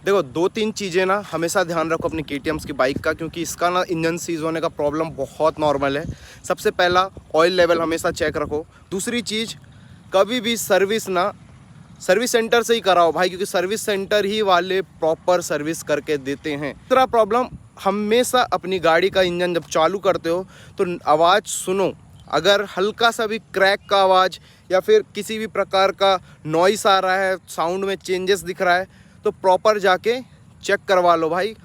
देखो 2-3 चीज़ें ना हमेशा ध्यान रखो अपनी KTM's की बाइक का, क्योंकि इसका ना इंजन सीज होने का प्रॉब्लम बहुत नॉर्मल है। सबसे पहला ऑयल लेवल हमेशा चेक रखो। दूसरी चीज़, कभी भी सर्विस ना सर्विस सेंटर से ही कराओ भाई, क्योंकि सर्विस सेंटर ही वाले प्रॉपर सर्विस करके देते हैं। दूसरा प्रॉब्लम, हमेशा अपनी गाड़ी का इंजन जब चालू करते हो तो आवाज़ सुनो। अगर हल्का सा भी क्रैक का आवाज़ या फिर किसी भी प्रकार का नॉइस आ रहा है, साउंड में चेंजेस दिख रहा है, तो प्रॉपर जाके चेक करवा लो भाई।